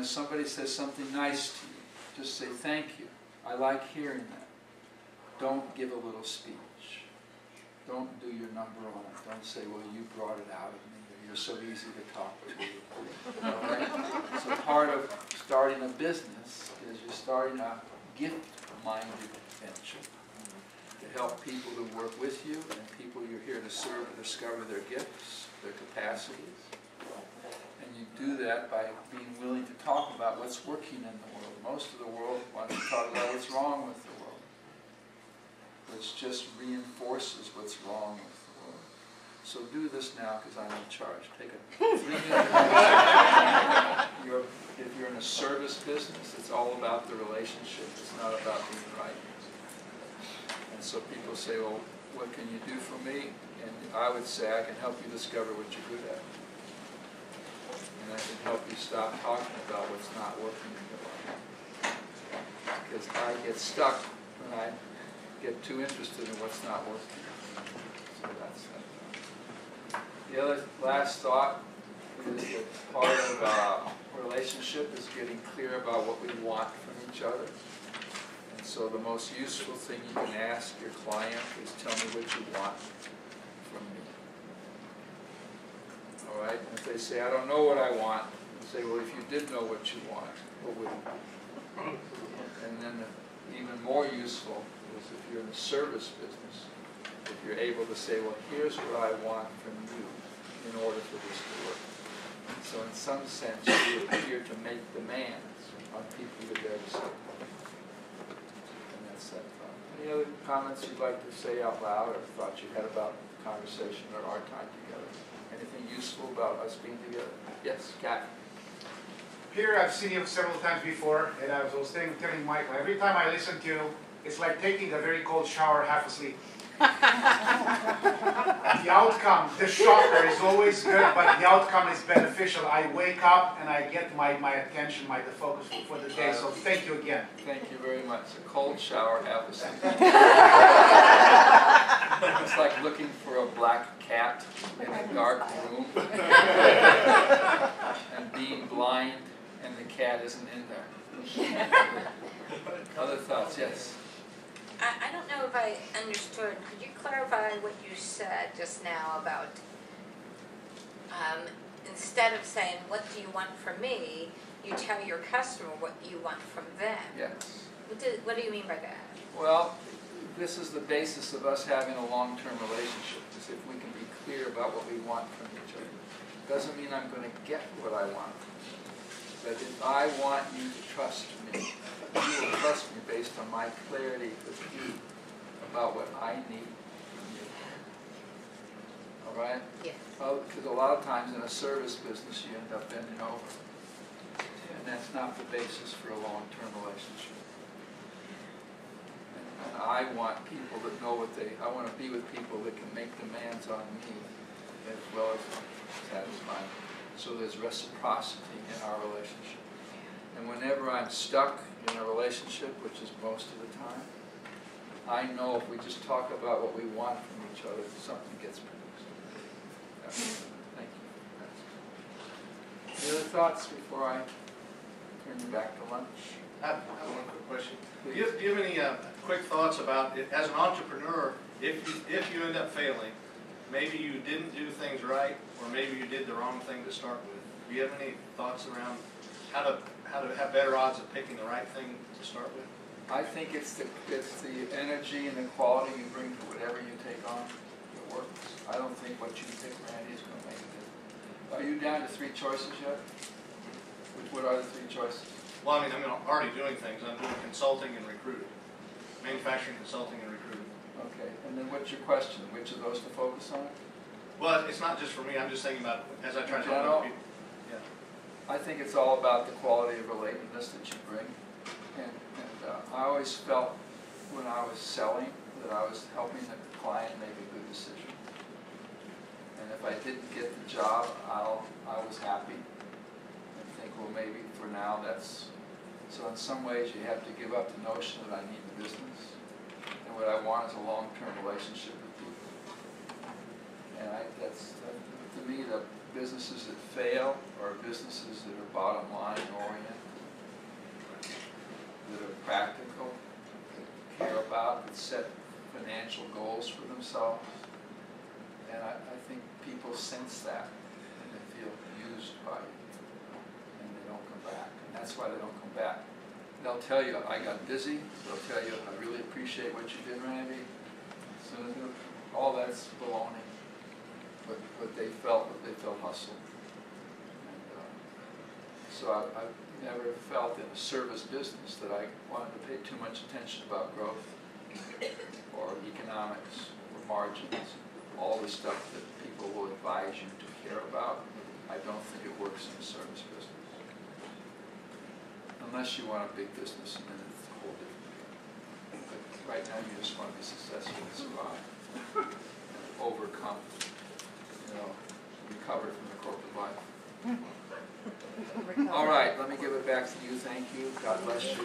if somebody says something nice to you, just say thank you. I like hearing that. Don't give a little speech. Don't do your number on it. Don't say, well, you brought it out of me, or you're so easy to talk to. All right? So part of starting a business is you're starting a gift-minded venture to help people who work with you and people you're here to serve to discover their gifts, their capacities. And you do that by being willing to talk about what's working in the world. Most of the world wants to talk about what's wrong with the world, which just reinforces what's wrong with the world. So do this now because I'm in charge. Take a 3-minute if you're in a service business, it's all about the relationship. It's not about being right. And so people say, well, what can you do for me? And I would say, I can help you discover what you're good at. And I can help you stop talking about what's not working in your life. Because I get stuck when I get too interested in what's not working. So that's that. The other last thought is that part of relationship is getting clear about what we want from each other. And so the most useful thing you can ask your client is, tell me what you want from me. All right? And if they say, I don't know what I want, you say, well, if you did know what you want, what would it be? And then even more useful is if you're in the service business, if you're able to say, well, here's what I want from you in order for this to work. So in some sense, you appear to make demands on people you're there to serve. And that's that thought. Any other comments you'd like to say out loud or thoughts you had about the conversation or our time together? Anything useful about us being together? Yes, Kat? Peter, I've seen you several times before, and I was telling Michael, every time I listen to you, it's like taking a very cold shower half asleep. The outcome, the shocker is always good, but the outcome is beneficial. I wake up and I get my attention, the focus for the day, so thank you again. Thank you very much. A cold shower half asleep. It's like looking for a black cat in a dark room and being blind and the cat isn't in there. Other thoughts? Yes? I don't know if I understood. Could you clarify what you said just now about instead of saying, what do you want from me, you tell your customer what you want from them? Yes. What do you mean by that? Well, this is the basis of us having a long-term relationship, is if we can be clear about what we want from each other. Doesn't mean I'm going to get what I want from you. But if I want you to trust me, you will trust me based on my clarity with you about what I need from you. All right? Yes. Well, because a lot of times in a service business you end up bending over. And that's not the basis for a long-term relationship. And I want people that know what I want to be with people that can make demands on me as well as satisfy me. So there's reciprocity in our relationship. And whenever I'm stuck in a relationship, which is most of the time, I know if we just talk about what we want from each other, something gets produced. Thank you. Any other thoughts before I turn you back to lunch? I have one quick question. Do you have any quick thoughts about, as an entrepreneur, if you end up failing, maybe you didn't do things right, or maybe you did the wrong thing to start with? Do you have any thoughts around how to have better odds of picking the right thing to start with? I think it's the energy and the quality you bring to whatever you take on that works. I don't think what you pick, Randy, is going to make a difference. Are you down to 3 choices yet? What are the 3 choices? Well, I mean, I'm already doing things. I'm doing consulting and recruiting. Manufacturing, consulting, and recruiting. Okay, and then what's your question? Which of those to focus on? Well, it's not just for me. I'm just thinking about as I try to help other people. Yeah. I think it's all about the quality of relatedness that you bring. And I always felt when I was selling that I was helping the client make a good decision. And if I didn't get the job, I was happy and think, well, maybe for now that's... So in some ways you have to give up the notion that I need the business. And what I want is a long-term relationship with people. And to me, the businesses that fail are businesses that are bottom line oriented, that are practical, that care about, that set financial goals for themselves. And I think people sense that, and they feel used by it, and they don't come back. And that's why they don't come back. They'll tell you, I got busy. They'll tell you, I really appreciate what you did, Randy. So all that's baloney. But they felt hustled. And, so I've never felt in a service business that I wanted to pay too much attention about growth or economics or margins, all the stuff that people will advise you to care about. I don't think it works in a service business. Unless you want a big business, and then it's a whole different thing. But right now, you just want to be successful and survive, and overcome, recover from the corporate life. All right, let me give it back to you. Thank you. God bless you.